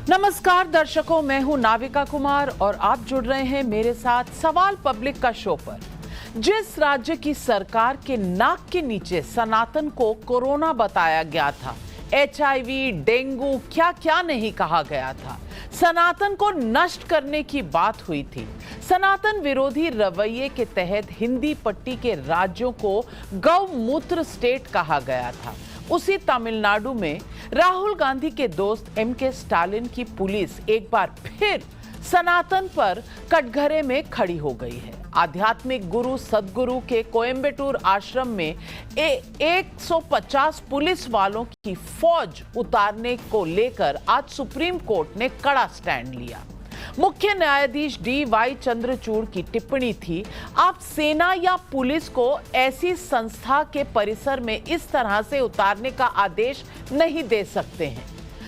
नमस्कार दर्शकों, मैं हूं नाविका कुमार और आप जुड़ रहे हैं मेरे साथ सवाल पब्लिक का शो पर। जिस राज्य की सरकार के नाक के नीचे सनातन को कोरोना बताया गया था, HIV, डेंगू, क्या क्या नहीं कहा गया था, सनातन को नष्ट करने की बात हुई थी। सनातन विरोधी रवैये के तहत हिंदी पट्टी के राज्यों को गौमूत्र स्टेट कहा गया था। उसी तमिलनाडु में राहुल गांधी के दोस्त MK स्टालिन की पुलिस एक बार फिर सनातन पर कटघरे में खड़ी हो गई है। आध्यात्मिक गुरु सदगुरु के कोयम्बटूर आश्रम में 150 पुलिस वालों की फौज उतारने को लेकर आज सुप्रीम कोर्ट ने कड़ा स्टैंड लिया। मुख्य न्यायाधीश DY चंद्रचूड़ की टिप्पणी थी, आप सेना या पुलिस को ऐसी संस्था के परिसर में इस तरह से उतारने का आदेश नहीं दे सकते हैं।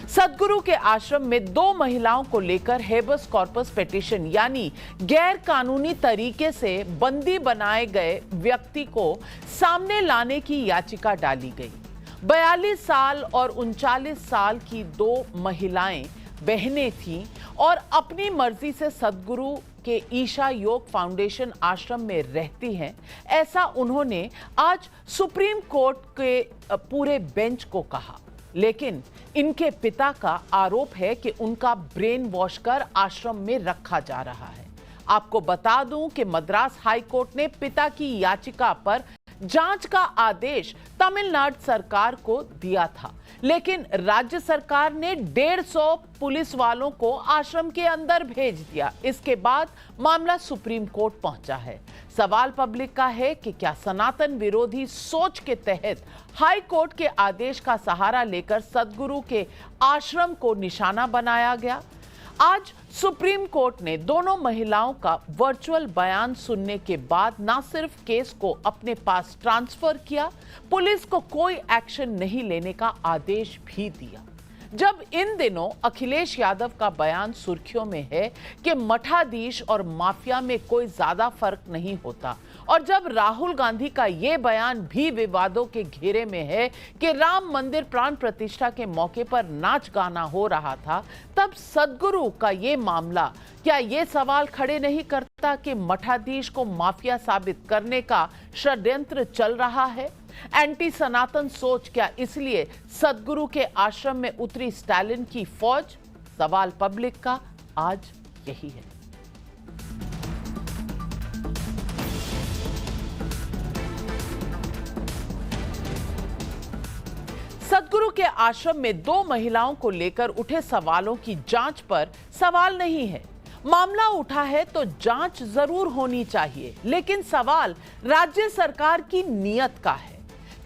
सदगुरु के आश्रम में 2 महिलाओं को लेकर हेबस कॉर्पस पिटीशन यानी गैर कानूनी तरीके से बंदी बनाए गए व्यक्ति को सामने लाने की याचिका डाली गई। 42 साल और 39 साल की 2 महिलाएं बहनें थीं और अपनी मर्जी से सदगुरु के ईशा योग फाउंडेशन आश्रम में रहती हैं, ऐसा उन्होंने आज सुप्रीम कोर्ट के पूरे बेंच को कहा। लेकिन इनके पिता का आरोप है कि उनका ब्रेन वॉश कर आश्रम में रखा जा रहा है। आपको बता दूं कि मद्रास हाई कोर्ट ने पिता की याचिका पर जांच का आदेश तमिलनाडु सरकार को दिया था, लेकिन राज्य सरकार ने 150 पुलिस वालों को आश्रम के अंदर भेज दिया। इसके बाद मामला सुप्रीम कोर्ट पहुंचा है। सवाल पब्लिक का है कि क्या सनातन विरोधी सोच के तहत हाई कोर्ट के आदेश का सहारा लेकर सदगुरु के आश्रम को निशाना बनाया गया? आज सुप्रीम कोर्ट ने दोनों महिलाओं का वर्चुअल बयान सुनने के बाद न सिर्फ केस को अपने पास ट्रांसफर किया, पुलिस को कोई एक्शन नहीं लेने का आदेश भी दिया। जब इन दिनों अखिलेश यादव का बयान सुर्खियों में है कि मठाधीश और माफिया में कोई ज्यादा फर्क नहीं होता, और जब राहुल गांधी का ये बयान भी विवादों के घेरे में है कि राम मंदिर प्राण प्रतिष्ठा के मौके पर नाच गाना हो रहा था, तब सदगुरु का ये मामला क्या ये सवाल खड़े नहीं करता कि मठाधीश को माफिया साबित करने का षड्यंत्र चल रहा है? एंटी सनातन सोच क्या इसलिए सदगुरु के आश्रम में उतरी स्टालिन की फौज? सवाल पब्लिक का आज यही है। सदगुरु के आश्रम में 2 महिलाओं को लेकर उठे सवालों की जांच पर सवाल नहीं है। मामला उठा है तो जांच जरूर होनी चाहिए, लेकिन सवाल राज्य सरकार की नीयत का है।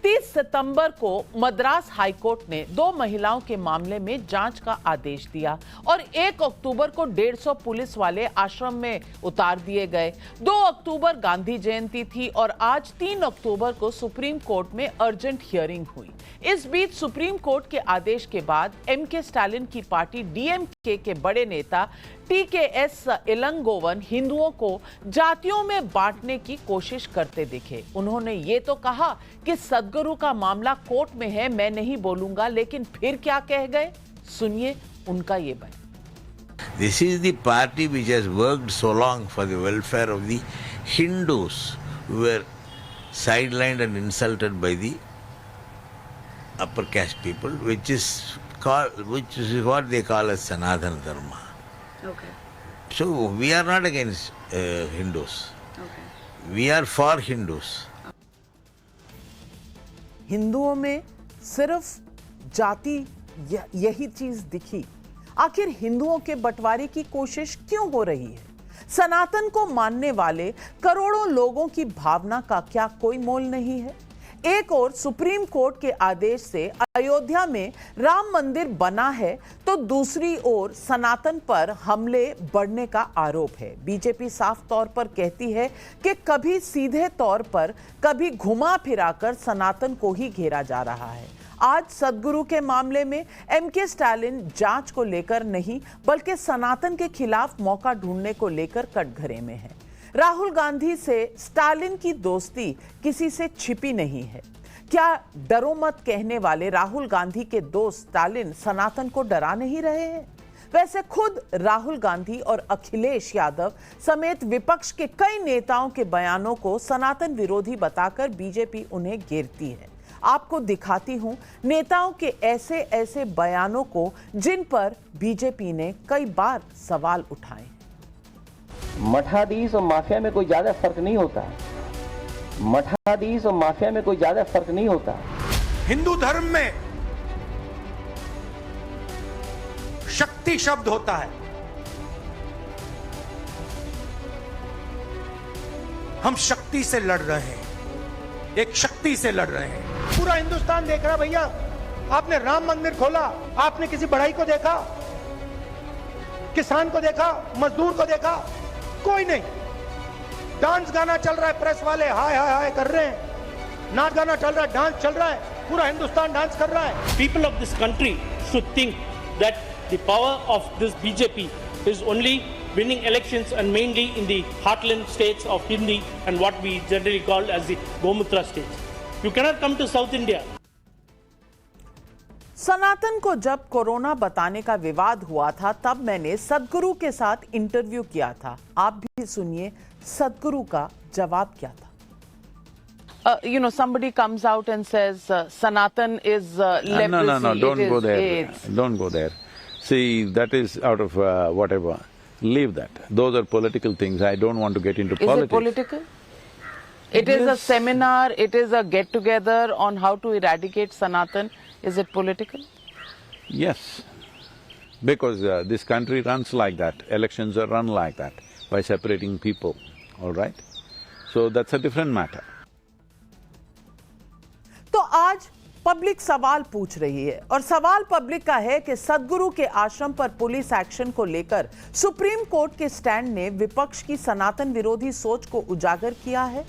30 सितंबर को मद्रास हाईकोर्ट ने 2 महिलाओं के मामले में जांच का आदेश दिया और 1 अक्टूबर को 150 पुलिस वाले आश्रम में उतार दिए गए। 2 अक्टूबर गांधी जयंती थी और आज 3 अक्टूबर को सुप्रीम कोर्ट में अर्जेंट हियरिंग हुई। इस बीच सुप्रीम कोर्ट के आदेश के बाद MK स्टालिन की पार्टी DMK के बड़े नेता TKS इलंगोवन हिंदुओं को जातियों में बांटने की कोशिश करते दिखे। उन्होंने ये तो कहा कि सदगुरु का मामला कोर्ट में है, मैं नहीं बोलूंगा, लेकिन फिर क्या कह गए, सुनिए उनका ये बयान। This is the party which has worked so long for the welfare of the Hindus who were sidelined and insulted by the upper caste people, which is what they call as Sanatana Dharma. Okay. So we are not against Hindus. Okay. We are for Hindus. हिंदुओं में सिर्फ जाति यही चीज दिखी? आखिर हिंदुओं के बंटवारे की कोशिश क्यों हो रही है? सनातन को मानने वाले करोड़ों लोगों की भावना का क्या कोई मोल नहीं है? एक और सुप्रीम कोर्ट के आदेश से अयोध्या में राम मंदिर बना है, तो दूसरी ओर सनातन पर हमले बढ़ने का आरोप है। बीजेपी साफ तौर पर कहती है कि कभी सीधे तौर पर, कभी घुमा फिराकर सनातन को ही घेरा जा रहा है। आज सदगुरु के मामले में MK स्टालिन जांच को लेकर नहीं, बल्कि सनातन के खिलाफ मौका ढूंढने को लेकर कटघरे में है। राहुल गांधी से स्टालिन की दोस्ती किसी से छिपी नहीं है। क्या डरो मत कहने वाले राहुल गांधी के दोस्त स्टालिन सनातन को डरा नहीं रहे हैं? वैसे खुद राहुल गांधी और अखिलेश यादव समेत विपक्ष के कई नेताओं के बयानों को सनातन विरोधी बताकर बीजेपी उन्हें घेरती है। आपको दिखाती हूं नेताओं के ऐसे ऐसे बयानों को जिन पर बीजेपी ने कई बार सवाल उठाए। मठाधीश और माफिया में कोई ज्यादा फर्क नहीं होता। मठाधीश और माफिया में कोई ज्यादा फर्क नहीं होता। हिंदू धर्म में शक्ति शब्द होता है। हम शक्ति से लड़ रहे हैं, एक शक्ति से लड़ रहे हैं। पूरा हिंदुस्तान देख रहा भैया। आपने राम मंदिर खोला, आपने किसी बढ़ई को देखा, किसान को देखा, मजदूर को देखा? कोई नहीं। डांस गाना चल रहा है, प्रेस वाले हाय हाय हाय कर रहे हैं। नाच गाना चल रहा है, डांस चल रहा है, पूरा हिंदुस्तान डांस कर रहा है। People of this country should think that the power of this BJP is only winning elections and mainly in the heartland states of Hindi and what we generally call as the Gomutra states. You cannot come to South India. सनातन को जब corona बताने का विवाद हुआ था तब मैंने सदगुरु के साथ इंटरव्यू किया था। आप भी सुनिए सदगुरु का जवाब क्या था। Somebody comes out and says Sanatan is leprosy. No, don't go there. AIDS. Don't go there. See, that is out of whatever. Leave that. Those are political things. I don't want to get into politics. Is it political? It is a seminar, it is a get-together on how to eradicate Sanatan. Is it political? Yes. Because this country runs like that. Elections are run like that, by separating people, all right? So that's a different matter. तो आज public सवाल पूछ रही है और सवाल public का है कि सदगुरु के आश्रम पर पुलिस एक्शन को लेकर सुप्रीम कोर्ट के स्टैंड ने विपक्ष की सनातन विरोधी सोच को उजागर किया है।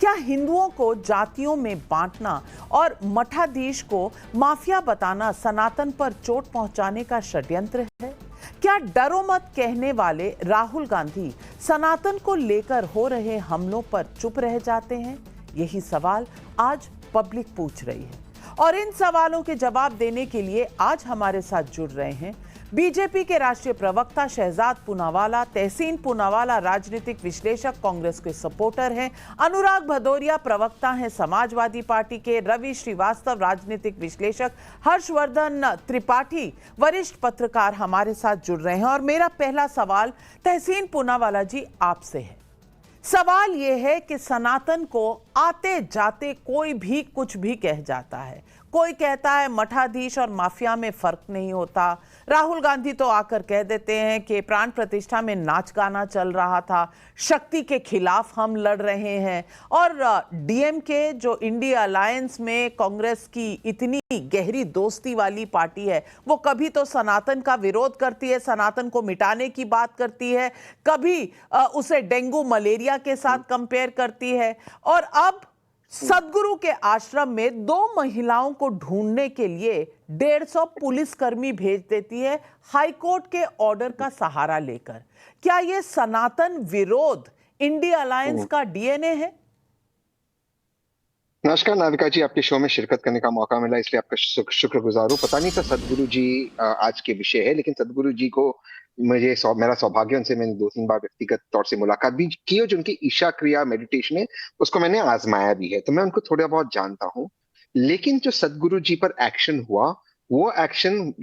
क्या हिंदुओं को जातियों में बांटना और मठाधीश को माफिया बताना सनातन पर चोट पहुंचाने का षड्यंत्र है? क्या डरो मत कहने वाले राहुल गांधी सनातन को लेकर हो रहे हमलों पर चुप रह जाते हैं? यही सवाल आज पब्लिक पूछ रही है और इन सवालों के जवाब देने के लिए आज हमारे साथ जुड़ रहे हैं बीजेपी के राष्ट्रीय प्रवक्ता शहजाद पूनावाला, तहसीन पूनावाला राजनीतिक विश्लेषक, कांग्रेस के सपोर्टर हैं, अनुराग भदौरिया प्रवक्ता हैं समाजवादी पार्टी के, रवि श्रीवास्तव राजनीतिक विश्लेषक, हर्षवर्धन त्रिपाठी वरिष्ठ पत्रकार हमारे साथ जुड़ रहे हैं। और मेरा पहला सवाल तहसीन पूनावाला जी आपसे है। सवाल यह है कि सनातन को आते जाते कोई भी कुछ भी कह जाता है। कोई कहता है मठाधीश और माफिया में फर्क नहीं होता। राहुल गांधी तो आकर कह देते हैं कि प्राण प्रतिष्ठा में नाच गाना चल रहा था, शक्ति के खिलाफ हम लड़ रहे हैं। और डीएमके जो इंडिया अलायंस में कांग्रेस की इतनी गहरी दोस्ती वाली पार्टी है, वो कभी तो सनातन का विरोध करती है, सनातन को मिटाने की बात करती है, कभी उसे डेंगू मलेरिया के साथ कंपेयर करती है। और अब सदगुरु के आश्रम में 2 महिलाओं को ढूंढने के लिए 150 पुलिसकर्मी भेज देती है हाईकोर्ट के ऑर्डर का सहारा लेकर। क्या यह सनातन विरोध इंडिया अलायंस का डीएनए है? नमस्कार नाविका जी, आपके शो में शिरकत करने का मौका मिला इसलिए आपका शुक्रगुजार हूँ। पता नहीं था सदगुरु जी आज के विषय है, लेकिन सदगुरु जी को मेरा सौभाग्य, उनसे मैंने 2-3 बार व्यक्तिगत तौर से मुलाकात भी की है। जो उनकी ईशा क्रिया मेडिटेशन है उसको मैंने आजमाया भी है, तो मैं उनको थोड़ा बहुत जानता हूँ। लेकिन जो सदगुरु जी पर एक्शन हुआ, वो एक्शन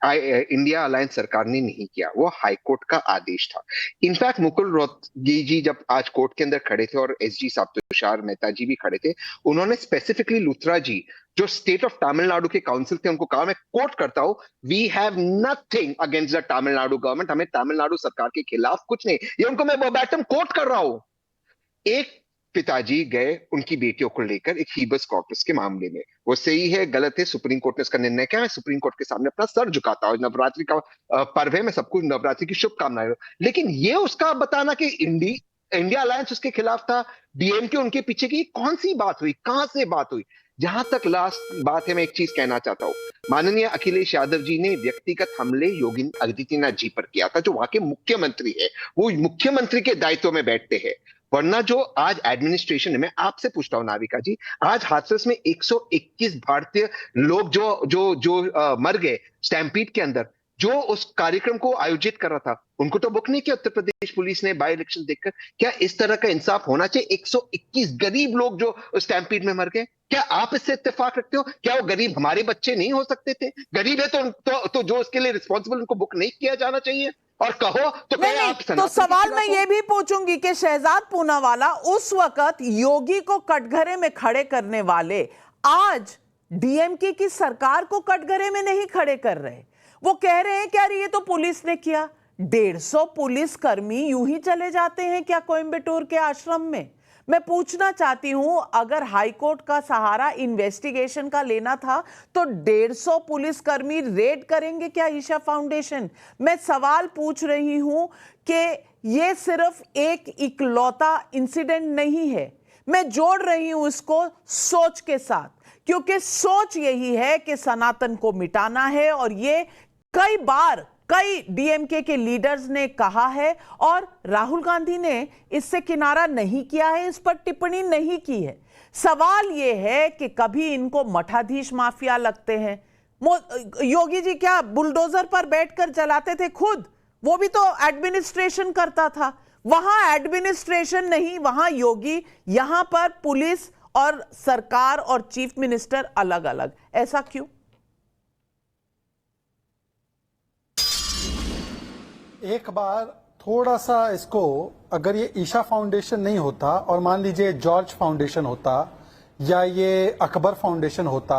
इंडिया अलायंस सरकार ने नहीं किया, वो हाईकोर्ट का आदेश था। इनफैक्ट मुकुल रोहतगी जी जब आज कोर्ट के अंदर खड़े थे और एसजी साहब तुषार मेहता जी भी खड़े थे, उन्होंने स्पेसिफिकली लुथरा जी जो स्टेट ऑफ तमिलनाडु के काउंसिल थे उनको कहा, मैं कोट करता हूं, we have nothing against the Tamil Nadu government, हमें तमिलनाडु सरकार के खिलाफ कुछ नहीं। ये उनको मैं वर्बैटम कोट कर रहा हूं। एक पिताजी गए उनकी बेटियों को लेकर एक हीबस कॉर्पस के मामले में, वो सही है गलत है, सुप्रीम कोर्ट ने उसका निर्णय किया। मैं सुप्रीम कोर्ट के सामने अपना सर झुकाता हूं। नवरात्रि का पर्व है, मैं सबको नवरात्रि की शुभकामनाएं। लेकिन ये उसका बताना कि इंडिया अलायंस उसके खिलाफ था, डीएमके उनके पीछे की, कौन सी बात हुई, कहां से बात हुई? जहां तक लास्ट बात है, मैं एक चीज कहना चाहता हूं। माननीय अखिलेश यादव जी ने व्यक्तिगत हमले योगी आदित्यनाथ जी पर किया था, जो वहां के मुख्यमंत्री है, वो मुख्यमंत्री के दायित्व में बैठते हैं। वरना जो आज एडमिनिस्ट्रेशन है, मैं आपसे पूछता हूं नाविका जी, आज हाथरस में 121 भारतीय लोग जो मर गए स्टैम्पीड के अंदर, जो उस कार्यक्रम को आयोजित कर रहा था, उनको तो बुक नहीं किया उत्तर प्रदेश पुलिस ने बाय इलेक्शन देखकर। क्या इस तरह का इंसाफ होना चाहिए? 121 गरीब लोग जो स्टैम्पीड में मर गए, क्या आप इससे इत्तेफाक रखते हो? क्या वो गरीब हमारे बच्चे नहीं हो सकते थे? गरीब है तो जो उसके लिए रिस्पॉन्सिबल, उनको बुक नहीं किया जाना चाहिए? और कहो तो नहीं, आप तो सवाल मैं ये भी पूछूंगी कि शहजाद पूनावाला उस वक्त योगी को कटघरे में खड़े करने वाले आज डीएमके की सरकार को कटघरे में नहीं खड़े कर रहे। वो कह रहे हैं क्या ये तो पुलिस ने किया। 150 पुलिस कर्मी यूं ही चले जाते हैं क्या कोयंबटूर के आश्रम में? मैं पूछना चाहती हूं, अगर हाईकोर्ट का सहारा इन्वेस्टिगेशन का लेना था तो 150 पुलिसकर्मी रेड करेंगे क्या ईशा फाउंडेशन? मैं सवाल पूछ रही हूं कि यह सिर्फ एक इकलौता इंसिडेंट नहीं है। मैं जोड़ रही हूं इसको सोच के साथ, क्योंकि सोच यही है कि सनातन को मिटाना है और ये कई बार कई डीएमके के लीडर्स ने कहा है और राहुल गांधी ने इससे किनारा नहीं किया है, इस पर टिप्पणी नहीं की है। सवाल यह है कि कभी इनको मठाधीश माफिया लगते हैं। योगी जी क्या बुलडोजर पर बैठकर चलाते थे खुद? वो भी तो एडमिनिस्ट्रेशन करता था। वहां एडमिनिस्ट्रेशन नहीं, वहां योगी, यहां पर पुलिस और सरकार और चीफ मिनिस्टर अलग अलग। ऐसा क्यों? एक बार थोड़ा सा इसको, अगर ये ईशा फाउंडेशन नहीं होता और मान लीजिए जॉर्ज फाउंडेशन होता या ये अकबर फाउंडेशन होता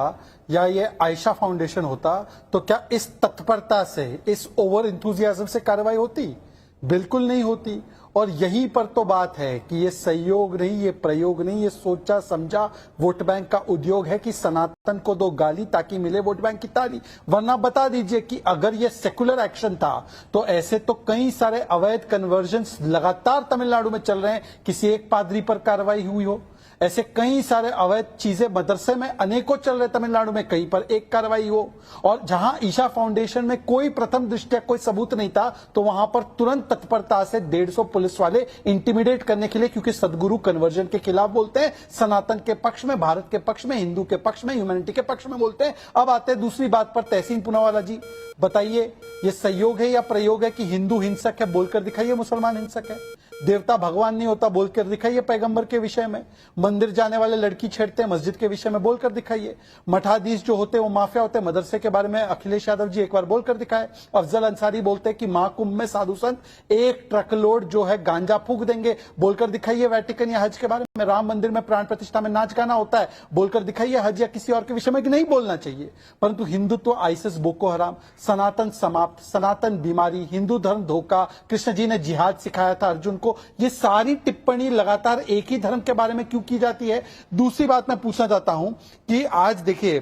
या ये आयशा फाउंडेशन होता, तो क्या इस तत्परता से, इस ओवर इंथुजियाज्म से कार्रवाई होती? बिल्कुल नहीं होती। और यहीं पर तो बात है कि ये सहयोग नहीं, ये प्रयोग नहीं, ये सोचा समझा वोट बैंक का उद्योग है कि सनातन को दो गाली ताकि मिले वोट बैंक की ताली। वरना बता दीजिए कि अगर ये सेकुलर एक्शन था तो ऐसे तो कई सारे अवैध कन्वर्जन्स लगातार तमिलनाडु में चल रहे हैं, किसी एक पादरी पर कार्रवाई हुई हो। ऐसे कई सारे अवैध चीजें मदरसे में अनेकों चल रहे तमिलनाडु में, कहीं पर एक कार्रवाई हो। और जहां ईशा फाउंडेशन में कोई प्रथम दृष्टया कोई सबूत नहीं था, तो वहां पर तुरंत तत्परता से 150 पुलिस वाले इंटिमिडेट करने के लिए, क्योंकि सदगुरु कन्वर्जन के खिलाफ बोलते हैं, सनातन के पक्ष में, भारत के पक्ष में, हिंदू के पक्ष में, ह्यूमैनिटी के पक्ष में बोलते हैं। अब आते हैं दूसरी बात पर। तहसीन पूनावाला जी बताइए, ये सहयोग है या प्रयोग है कि हिंदू हिंसक है बोलकर दिखाइए मुसलमान हिंसक है, देवता भगवान नहीं होता बोलकर दिखाइए पैगंबर के विषय में, मंदिर जाने वाले लड़की छेड़ते हैं मस्जिद के विषय में बोलकर दिखाइए, मठाधीश जो होते हैं वो माफिया होते हैं मदरसे के बारे में अखिलेश यादव जी एक बार बोलकर दिखाए, अफजल अंसारी बोलते हैं कि महाकुंभ में साधु संत 1 ट्रक लोड जो है गांजा फूंक देंगे बोलकर दिखाइए, वेटिकन या हज के बारे में, राम मंदिर में प्राण प्रतिष्ठा में नाच गाना होता है बोलकर दिखाइए, हज या किसी और के विषय में कि नहीं बोलना चाहिए। परंतु हिंदुत्व, आईसिस, बोको हराम, सनातन समाप्त, सनातन बीमारी, हिंदू धर्म धोखा, कृष्ण जी ने जिहाद सिखाया था अर्जुन को, ये सारी टिप्पणी लगातार एक ही धर्म के बारे में क्यों की जाती है? दूसरी बात मैं पूछना चाहता हूं कि आज देखिए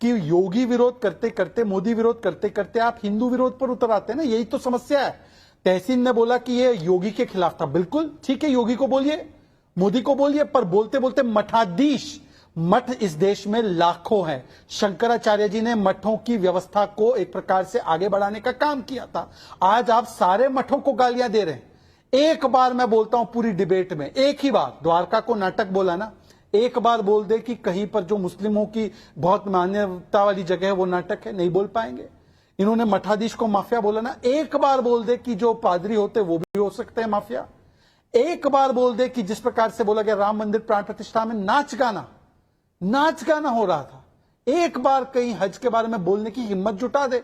कि योगी विरोध करते करते, मोदी विरोध करते करते आप हिंदू विरोध पर उतर आते हैं ना, यही तो समस्या है। तहसीन ने बोला कि ये योगी के खिलाफ था, बिल्कुल ठीक है, योगी को बोलिए, मोदी को बोलिए, पर बोलते बोलते मठाधीश, मठ इस देश में लाखों हैं। शंकराचार्य जी ने मठों की व्यवस्था को एक प्रकार से आगे बढ़ाने का काम किया था। आज आप सारे मठों को गालियां दे रहे हैं। एक बार मैं बोलता हूं पूरी डिबेट में, एक ही बार, द्वारका को नाटक बोला ना, एक बार बोल दे कि कहीं पर जो मुस्लिमों की बहुत मान्यता वाली जगह है वो नाटक है, नहीं बोल पाएंगे। इन्होंने मठाधीश को माफिया बोला ना, एक बार बोल दे कि जो पादरी होते वो भी हो सकते हैं माफिया। एक बार बोल दे कि जिस प्रकार से बोला गया राम मंदिर प्राण प्रतिष्ठा में नाच गाना हो रहा था, एक बार कहीं हज के बारे में बोलने की हिम्मत जुटा दे,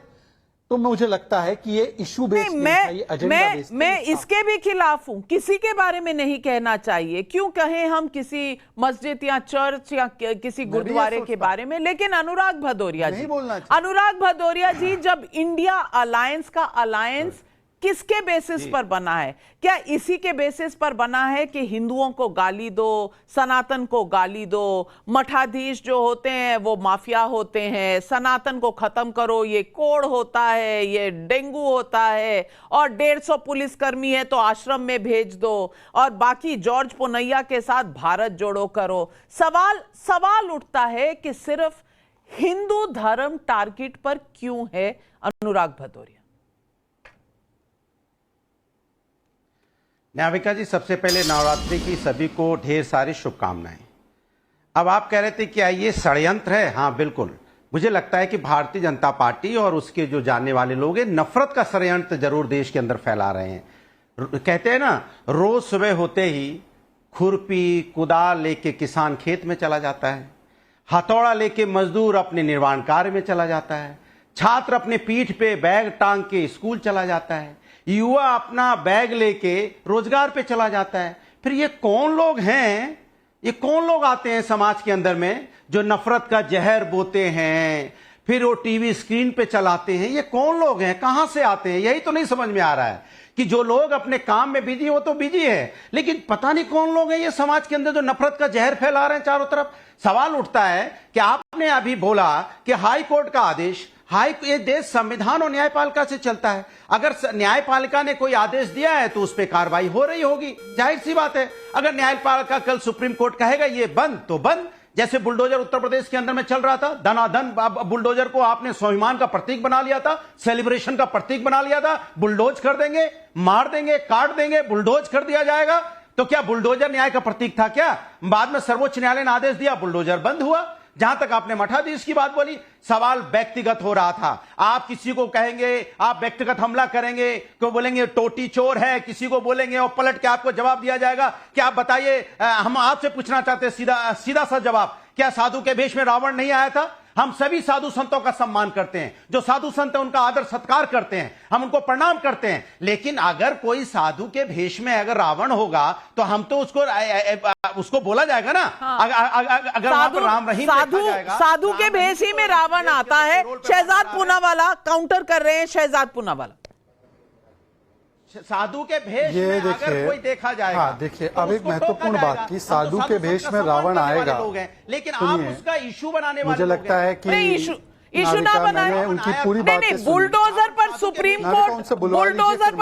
तो मुझे लगता है कि ये इशू बेस्ड नहीं, एजेंडा बेस्ड। मैं इसके भी खिलाफ हूं, किसी के बारे में नहीं कहना चाहिए। क्यों कहें हम किसी मस्जिद या चर्च या किसी गुरुद्वारे के बारे में? लेकिन अनुराग भदौरिया जी, जब इंडिया अलायंस का अलायंस किसके बेसिस पर बना है? क्या इसी के बेसिस पर बना है कि हिंदुओं को गाली दो, सनातन को गाली दो, मठाधीश जो होते हैं वो माफिया होते हैं, सनातन को खत्म करो, ये कोड़ होता है, ये डेंगू होता है, और 150 पुलिसकर्मी है तो आश्रम में भेज दो, और बाकी जॉर्ज पुनैया के साथ भारत जोड़ो करो? सवाल उठता है कि सिर्फ हिंदू धर्म टारगेट पर क्यों है? अनुराग भदौरिया। न्याविका जी, सबसे पहले नवरात्रि की सभी को ढेर सारी शुभकामनाएं। अब आप कह रहे थे कि ये षड्यंत्र है। हाँ बिल्कुल, मुझे लगता है कि भारतीय जनता पार्टी और उसके जो जानने वाले लोग हैं नफरत का षड्यंत्र जरूर देश के अंदर फैला रहे हैं। कहते हैं ना, रोज सुबह होते ही खुरपी कुदाल लेके किसान खेत में चला जाता है, हथौड़ा लेके मजदूर अपने निर्माण कार्य में चला जाता है, छात्र अपने पीठ पे बैग टांग के स्कूल चला जाता है, युवा अपना बैग लेके रोजगार पे चला जाता है। फिर ये कौन लोग हैं, ये कौन लोग आते हैं समाज के अंदर में जो नफरत का जहर बोते हैं, फिर वो टीवी स्क्रीन पे चलाते हैं? ये कौन लोग हैं, कहां से आते हैं? यही तो नहीं समझ में आ रहा है कि जो लोग अपने काम में बिजी हो तो बिजी है, लेकिन पता नहीं कौन लोग हैं ये समाज के अंदर जो नफरत का जहर फैला रहे हैं चारों तरफ। सवाल उठता है कि आपने अभी बोला कि हाई कोर्ट का आदेश, ये देश संविधान और न्यायपालिका से चलता है। अगर न्यायपालिका ने कोई आदेश दिया है तो उस पर कार्रवाई हो रही होगी, जाहिर सी बात है। अगर न्यायपालिका कल सुप्रीम कोर्ट कहेगा ये बंद तो बंद। जैसे बुलडोजर उत्तर प्रदेश के अंदर में चल रहा था, धनाधन बुलडोजर को आपने स्वाभिमान का प्रतीक बना लिया था, सेलिब्रेशन का प्रतीक बना लिया था। बुलडोज कर देंगे, मार देंगे, काट देंगे, बुलडोज कर दिया जाएगा। तो क्या बुलडोजर न्याय का प्रतीक था क्या? बाद में सर्वोच्च न्यायालय ने आदेश दिया, बुलडोजर बंद हुआ। जहां तक आपने मठाधीश की बात बोली, सवाल व्यक्तिगत हो रहा था। आप किसी को कहेंगे, आप व्यक्तिगत हमला करेंगे, क्यों बोलेंगे टोटी चोर है, किसी को बोलेंगे और पलट के आपको जवाब दिया जाएगा कि आप बताइए, हम आपसे पूछना चाहते हैं सीधा सा जवाब, क्या साधु के भेष में रावण नहीं आया था? हम सभी साधु संतों का सम्मान करते हैं, जो साधु संत है उनका आदर सत्कार करते हैं, हम उनको प्रणाम करते हैं। लेकिन अगर कोई साधु के भेष में अगर रावण होगा तो हम तो उसको बोला जाएगा ना। हाँ। अगर राम रहीम साधु के भेष ही में रावण आता है। शहजाद पूनावाला काउंटर कर रहे हैं, शहजाद पूनावाला। साधु के भेष में अगर कोई देखा जाएगा, हाँ देखिए, अब एक महत्वपूर्ण बात की साधु के भेष में रावण आएगा, लेकिन आप उसका इशू बनाने वाले मुझे लगता है कि इशू ना बनाए, उनकी पूरी बात बुलडोजर पर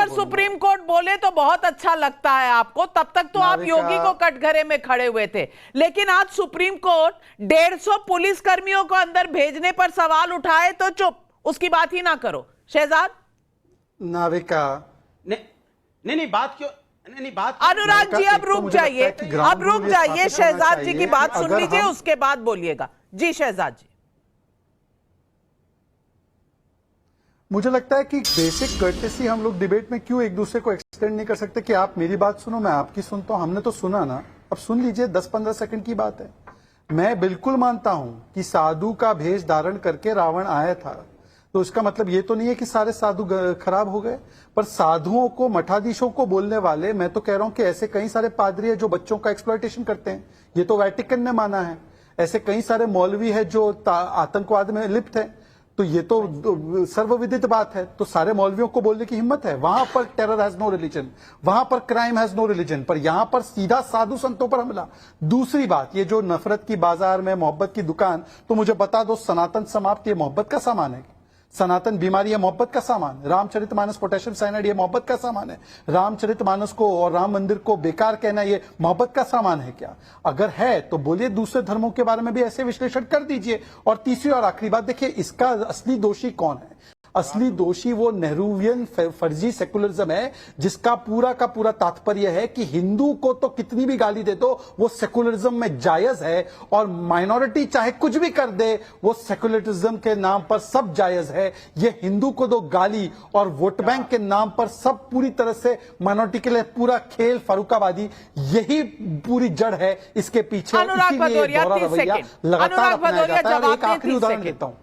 सुप्रीम कोर्ट बोले तो बहुत अच्छा लगता है आपको, तब तक तो आप योगी को कटघरे में खड़े हुए थे। लेकिन आज सुप्रीम कोर्ट 150 पुलिस कर्मियों को अंदर भेजने पर सवाल उठाए तो चुप, उसकी बात ही ना करो। शहजाद नाविका नहीं बात क्यों नहीं बात अनुराग जी अब रुक जाइए, अब रुक जाइए, शहजाद जी की बात सुन लीजिए, उसके बाद बोलिएगा। जी शहजाद जी। मुझे लगता है कि बेसिक कर्टेसी हम लोग डिबेट में क्यों एक दूसरे को एक्सटेंड नहीं कर सकते कि आप मेरी बात सुनो, मैं आपकी सुनता हूं। हमने तो सुना ना, अब सुन लीजिए, 10-15 सेकंड की बात है। मैं बिल्कुल मानता हूं कि साधु का भेष धारण करके रावण आया था, तो इसका मतलब ये तो नहीं है कि सारे साधु खराब हो गए। पर साधुओं को, मठाधीशों को बोलने वाले, मैं तो कह रहा हूं कि ऐसे कई सारे पादरी है जो बच्चों का एक्सप्लॉयटेशन करते हैं, ये तो वेटिकन ने माना है। ऐसे कई सारे मौलवी है जो आतंकवाद में लिप्त है, तो ये तो सर्वविदित बात है। तो सारे मौलवियों को बोलने की हिम्मत है? वहां पर टेरर हैज नो रिलीजन, वहां पर क्राइम हैज नो रिलीजन, पर यहां पर सीधा साधु संतों पर हमला। दूसरी बात, ये जो नफरत की बाजार में मोहब्बत की दुकान, तो मुझे बता दो, सनातन समाप्त ये मोहब्बत का सामान है? सनातन बीमारी है मोहब्बत का सामान? रामचरितमानस पोटेशियम साइनाइड ये मोहब्बत का सामान है? रामचरितमानस को और राम मंदिर को बेकार कहना ये मोहब्बत का सामान है क्या? अगर है तो बोलिए दूसरे धर्मों के बारे में भी ऐसे विश्लेषण कर दीजिए। और तीसरी और आखिरी बात, देखिए इसका असली दोषी कौन है? असली दोषी वो नेहरूवियन फर्जी सेकुलरिज्म है, जिसका पूरा का पूरा तात्पर्य है कि हिंदू को तो कितनी भी गाली दे दो वो सेकुलरिज्म में जायज है, और माइनॉरिटी चाहे कुछ भी कर दे वो सेकुलरिज्म के नाम पर सब जायज है। ये हिंदू को दो गाली और वोट बैंक के नाम पर सब पूरी तरह से माइनॉरिटी के लिए पूरा खेल फरूकाबादी, यही पूरी जड़ है इसके पीछे। इसीलिए दोहरा रवैया लगातार अपनाया जाता है। एक आखिरी उदाहरण देता हूं।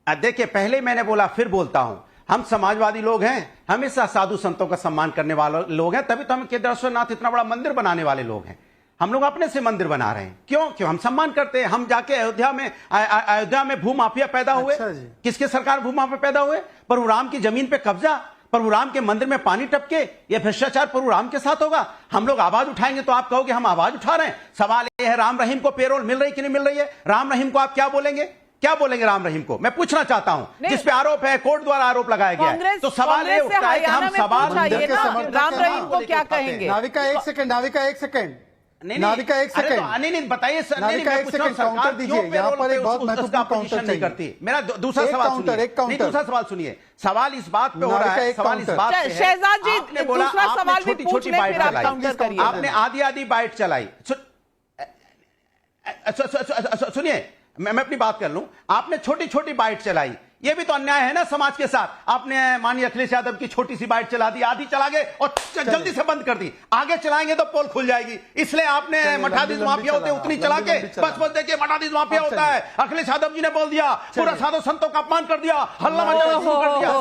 देखिए पहले मैंने बोला, फिर बोलता हूं, हम समाजवादी लोग हैं, हमेशा साधु संतों का सम्मान करने वाले लोग हैं, तभी तो हम केदारेश्वरनाथ इतना बड़ा मंदिर बनाने वाले लोग हैं। हम लोग अपने से मंदिर बना रहे हैं, क्यों हम सम्मान करते हैं। हम जाके अयोध्या में भूमाफिया पैदा हुए, किसके सरकार भूमाफिया पैदा हुए? प्रभु राम की जमीन पे कब्जा, प्रभु राम के मंदिर में पानी टपके, ये भ्रष्टाचार प्रभु राम के साथ होगा? हम लोग आवाज उठाएंगे तो आप कहोगे हम आवाज उठा रहे हैं। सवाल यह है, राम रहीम को पेरोल मिल रही कि नहीं मिल रही है? राम रहीम को आप क्या बोलेंगे? क्या बोलेंगे राम रहीम को? मैं पूछना चाहता हूं, जिस पे आरोप है, कोर्ट द्वारा आरोप लगाया गया है। तो सवाल ये उठता है कि हम सवाल राम रहीम को क्या कहेंगे? नाविका एक सेकंड, नाविका एक सेकंड, नाविका एक सेकंड, नहीं बताइए सर, नाविका एक सेकंड काउंटर दीजिए। यहाँ पर एक बहुत महत्वपूर्ण काउंटर नहीं करती। मेरा दूसरा सवाल सुनिए, दूसरा सवाल सुनिए। सवाल इस बात पे हो रहा है, सवाल इस बात पे, शहजाद जी दूसरा सवाल भी छोटी छोटी बाइट चलाई, आपने आधी आधी बाइट चलाई। सुनिए, मैं अपनी बात कर लूं। आपने छोटी छोटी बाइट चलाई, ये भी तो अन्याय है ना समाज के साथ। आपने माननीय अखिलेश यादव की छोटी सी बाइट चला दी, आधी चला गए और जल्दी से बंद कर दी। आगे चलाएंगे तो पोल खुल जाएगी, इसलिए आपने मठाधीश माफिया होते उतनी चला के बस देखिए मठाधीश माफिया होता है। अखिलेश यादव जी ने बोल दिया, पूरा साधु संतों का अपमान कर दिया, हल्ला मचाना शुरू कर दिया।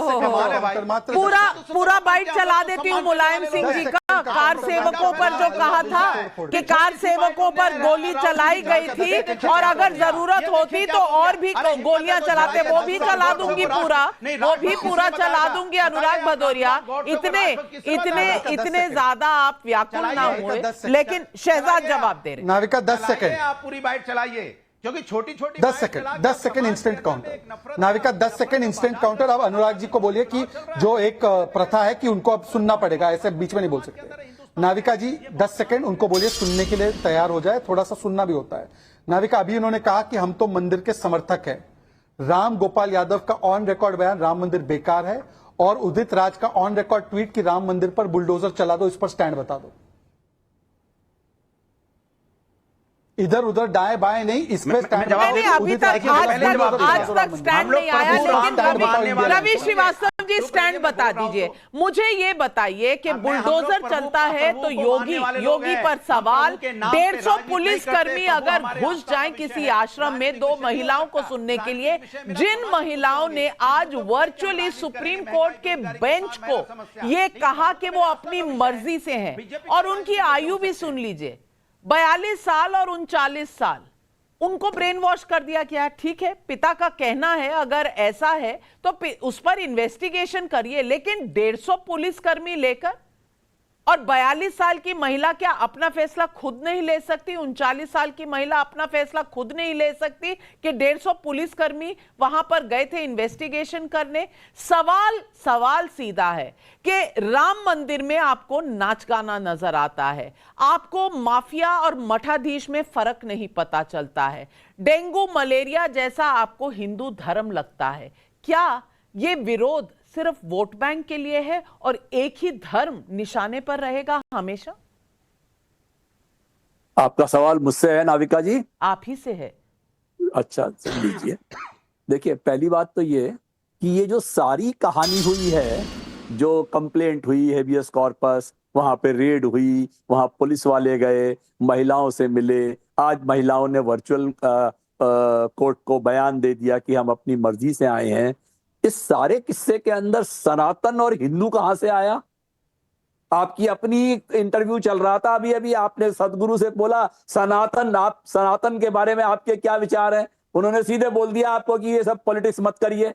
पूरा बाइट चला देती हूँ मुलायम सिंह जी का। कार सेवकों पर जो कहा था कि कार सेवकों पर गोली चलाई गई थी और अगर जरूरत होती तो और भी गोलियां चलाते, वो भी चला दूंगी, वो भी पूरा चला दूंगी। अनुराग भदौरिया, इतने ज्यादा आप व्याकुल ना हुए, लेकिन शहजाद जवाब दे रहे। नाविका 10 सेकंड, आप पूरी बाइट चलाइए क्योंकि छोटी छोटी 10 second instant counter. Navika 10 second instant counter. अब अनुराग जी को बोलिए कि जो एक प्रथा है कि उनको अब सुनना पड़ेगा, ऐसे बीच में नहीं बोल सकते। नाविका जी 10 सेकंड उनको बोलिए सुनने के लिए तैयार हो जाए, थोड़ा सा सुनना भी होता है। नाविका, अभी उन्होंने कहा कि हम तो मंदिर के समर्थक हैं। राम गोपाल यादव का ऑन रिकॉर्ड बयान राम मंदिर बेकार है और उदित राज का ऑन रिकॉर्ड ट्वीट कि राम मंदिर पर बुलडोजर चला दो, इस पर स्टैंड बता दो। इधर उधर दाएं बाएं नहीं, इसमें स्टैंड। अभी तक आज तक स्टैंड नहीं आया, लेकिन रवि श्रीवास्तव जी स्टैंड बता दीजिए। मुझे ये बताइए कि बुलडोजर चलता है तो योगी पर सवाल, 150 पुलिसकर्मी अगर घुस जाएं किसी आश्रम में 2 महिलाओं को सुनने के लिए, जिन महिलाओं ने आज वर्चुअली सुप्रीम कोर्ट के बेंच को ये कहा कि वो अपनी मर्जी से हैं, और उनकी आयु भी सुन लीजिए, 42 साल और 39 साल, उनको ब्रेन वॉश कर दिया गया। ठीक है, पिता का कहना है अगर ऐसा है तो उस पर इन्वेस्टिगेशन करिए, लेकिन 150 पुलिसकर्मी लेकर, और 42 साल की महिला क्या अपना फैसला खुद नहीं ले सकती? 39 साल की महिला अपना फैसला खुद नहीं ले सकती कि 150 पुलिसकर्मी वहां पर गए थे इन्वेस्टिगेशन करने? सवाल सीधा है कि राम मंदिर में आपको नाच गाना नजर आता है, आपको माफिया और मठाधीश में फर्क नहीं पता चलता है, डेंगू मलेरिया जैसा आपको हिंदू धर्म लगता है। क्या ये विरोध सिर्फ वोट बैंक के लिए है और एक ही धर्म निशाने पर रहेगा हमेशा? आपका सवाल मुझसे है नाविका जी? आप ही से है। अच्छा, सुन लीजिए। देखिए, पहली बात तो ये कि ये जो सारी कहानी हुई है, जो कंप्लेंट हुई हेबियस कॉर्पस, वहां पे रेड हुई, वहां पुलिस वाले गए, महिलाओं से मिले, आज महिलाओं ने वर्चुअल कोर्ट को बयान दे दिया कि हम अपनी मर्जी से आए हैं, इस सारे किस्से के अंदर सनातन और हिंदू कहां से आया? आपकी अपनी इंटरव्यू चल रहा था अभी आपने सदगुरु से बोला सनातन, आप सनातन के बारे में आपके क्या विचार हैं? उन्होंने सीधे बोल दिया आपको कि ये सब पॉलिटिक्स मत करिए,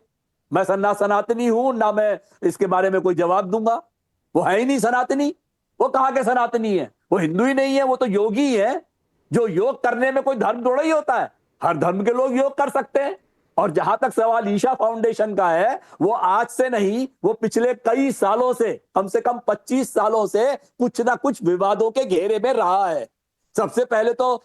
मैं ना सनातनी हूं ना मैं इसके बारे में कोई जवाब दूंगा। वो है ही नहीं सनातनी, वो कहां के सनातनी है? वो हिंदू ही नहीं है, वो तो योगी है। जो योग करने में कोई धर्म थोड़ा ही होता है, हर धर्म के लोग योग कर सकते हैं। और जहां तक सवाल ईशा फाउंडेशन का है, वो आज से नहीं, वो पिछले कई सालों से, कम से कम 25 सालों से कुछ ना कुछ विवादों के घेरे में रहा है। सबसे पहले तो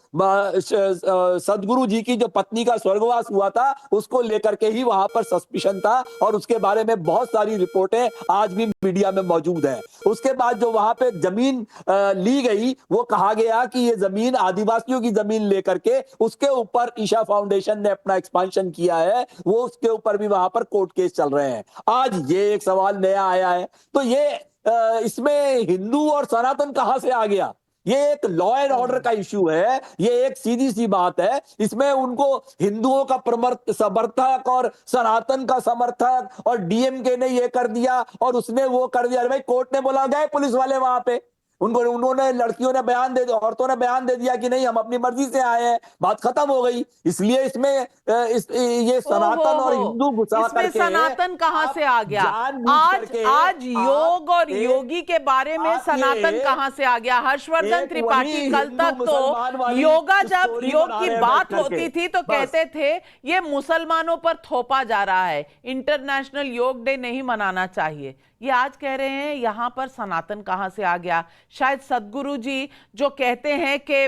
सदगुरु जी की जो पत्नी का स्वर्गवास हुआ था, उसको लेकर के ही वहां पर सस्पिशन था और उसके बारे में बहुत सारी रिपोर्टें आज भी मीडिया में मौजूद हैं। उसके बाद जो वहां पे जमीन ली गई, वो कहा गया कि ये जमीन आदिवासियों की जमीन लेकर के उसके ऊपर ईशा फाउंडेशन ने अपना एक्सपांशन किया है, वो उसके ऊपर भी वहां पर कोर्ट केस चल रहे हैं। आज ये एक सवाल नया आया है, तो ये इसमें हिंदू और सनातन कहां से आ गया? ये एक लॉ एंड ऑर्डर का इश्यू है, ये एक सीधी सी बात है। इसमें उनको हिंदुओं का समर्थक और सनातन का समर्थक और डीएमके ने ये कर दिया और उसने वो कर दिया। भाई कोर्ट ने बोला, गए पुलिस वाले वहां पे, उन्होंने लड़कियों ने बयान दे दिया, औरतों ने बयान दे दिया कि नहीं हम अपनी मर्जी से आए हैं, बात खत्म हो गई। इसलिए इसमें ये सनातन और हिंदू घुसा करके, सनातन कहां से आ गया? आज योग और योगी के बारे में सनातन कहां से आ गया? हर्षवर्धन त्रिपाठी कल तक तो योगा, जब योग की बात होती थी तो कहते थे ये मुसलमानों पर थोपा जा रहा है, इंटरनेशनल योग डे नहीं मनाना चाहिए। ये आज कह रहे हैं यहां पर सनातन कहां से आ गया? शायद सदगुरु जी जो कहते हैं कि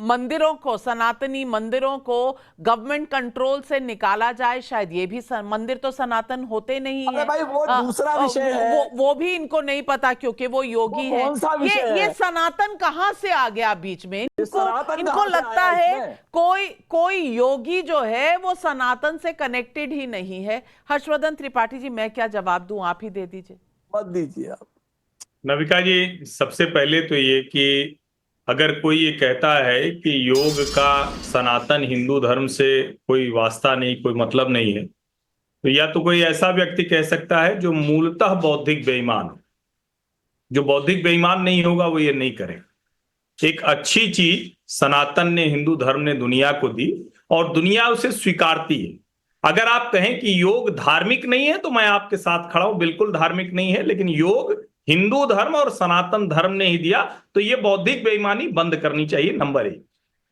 मंदिरों को, सनातनी मंदिरों को गवर्नमेंट कंट्रोल से निकाला जाए, शायद ये भी मंदिर तो सनातन होते नहीं है भाई, वो दूसरा विषय है। वो भी इनको नहीं पता क्योंकि वो योगी है। ये सनातन कहां से आ गया बीच में? इनको लगता है कोई योगी जो है वो सनातन से कनेक्टेड ही नहीं है। हर्षवर्धन त्रिपाठी जी, मैं क्या जवाब दूं, आप ही दे दीजिए। मत दीजिए आप। नविका जी, सबसे पहले तो ये कि अगर कोई ये कहता है कि योग का सनातन हिंदू धर्म से कोई वास्ता नहीं, कोई मतलब नहीं है, तो या तो कोई ऐसा व्यक्ति कह सकता है जो मूलतः बौद्धिक बेईमान है। जो बौद्धिक बेईमान नहीं होगा वो ये नहीं करेगा। एक अच्छी चीज सनातन ने, हिंदू धर्म ने दुनिया को दी और दुनिया उसे स्वीकारती है। अगर आप कहें कि योग धार्मिक नहीं है तो मैं आपके साथ खड़ा हूं, बिल्कुल धार्मिक नहीं है, लेकिन योग हिंदू धर्म और सनातन धर्म ने ही दिया, तो ये बौद्धिक बेईमानी बंद करनी चाहिए, नंबर 1।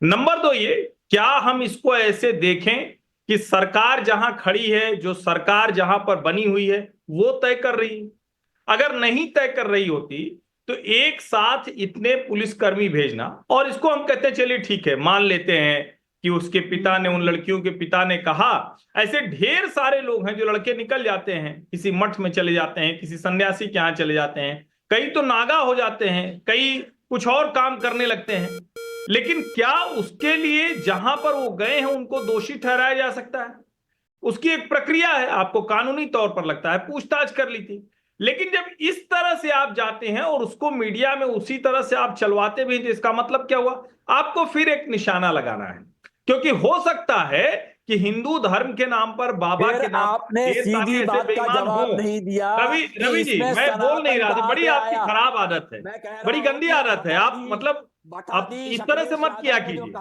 नंबर 2 ये, क्या हम इसको ऐसे देखें कि सरकार जहां खड़ी है, जो सरकार जहां पर बनी हुई है, वो तय कर रही है? अगर नहीं तय कर रही होती तो एक साथ इतने पुलिसकर्मी भेजना, और इसको हम कहते हैं चलिए ठीक है, मान लेते हैं कि उसके पिता ने, उन लड़कियों के पिता ने कहा, ऐसे ढेर सारे लोग हैं जो लड़के निकल जाते हैं, किसी मठ में चले जाते हैं, किसी सन्यासी के यहाँ चले जाते हैं, कई तो नागा हो जाते हैं, कई कुछ और काम करने लगते हैं, लेकिन क्या उसके लिए जहां पर वो गए हैं उनको दोषी ठहराया जा सकता है? उसकी एक प्रक्रिया है, आपको कानूनी तौर पर लगता है पूछताछ कर ली थी, लेकिन जब इस तरह से आप जाते हैं और उसको मीडिया में उसी तरह से आप चलवाते भी, तो इसका मतलब क्या हुआ? आपको फिर एक निशाना लगाना है, क्योंकि हो सकता है कि हिंदू धर्म के नाम पर, बाबा के नाम, आपने सीधी बात का जवाब नहीं दिया। रवि जी, मैं बोल नहीं रहा था, बड़ी आपकी खराब आदत है, बड़ी गंदी आदत है। आप मतलब आप इस तरह से मत किया कीजिए,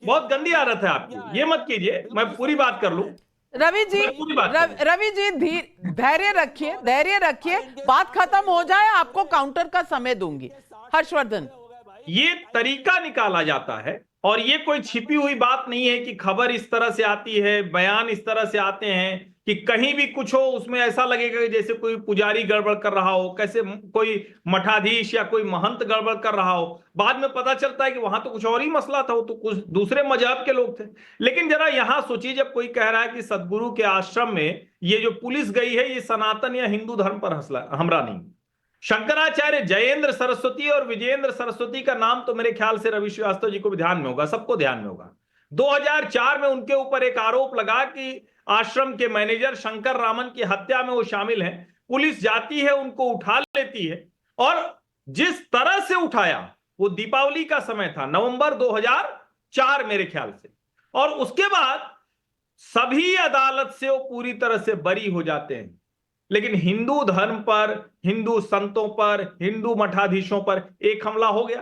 बहुत गंदी आदत है आपकी, ये मत कीजिए, मैं पूरी बात कर लूं। रवि जी धैर्य रखिए, बात खत्म हो जाए, आपको काउंटर का समय दूंगी। हर्षवर्धन, ये तरीका निकाला जाता है और ये कोई छिपी हुई बात नहीं है कि खबर इस तरह से आती है, बयान इस तरह से आते हैं कि कहीं भी कुछ हो, उसमें ऐसा लगेगा कि जैसे कोई पुजारी गड़बड़ कर रहा हो, कैसे कोई मठाधीश या कोई महंत गड़बड़ कर रहा हो। बाद में पता चलता है कि वहां तो कुछ और ही मसला था, वो तो कुछ दूसरे मजहब के लोग थे। लेकिन जरा यहां सोचिए, जब कोई कह रहा है कि सदगुरु के आश्रम में ये जो पुलिस गई है, ये सनातन या हिंदू धर्म पर हमला नहीं। शंकराचार्य जयेंद्र सरस्वती और विजयेंद्र सरस्वती का नाम तो मेरे ख्याल से रवि श्रीवास्तव जी को भी ध्यान में होगा, सबको ध्यान में होगा। 2004 में उनके ऊपर एक आरोप लगा कि आश्रम के मैनेजर शंकर रामन की हत्या में वो शामिल हैं। पुलिस जाती है, उनको उठा लेती है, और जिस तरह से उठाया, वो दीपावली का समय था, नवंबर 2004 मेरे ख्याल से, और उसके बाद सभी अदालत से वो पूरी तरह से बरी हो जाते हैं। लेकिन हिंदू धर्म पर, हिंदू संतों पर, हिंदू मठाधीशों पर एक हमला हो गया।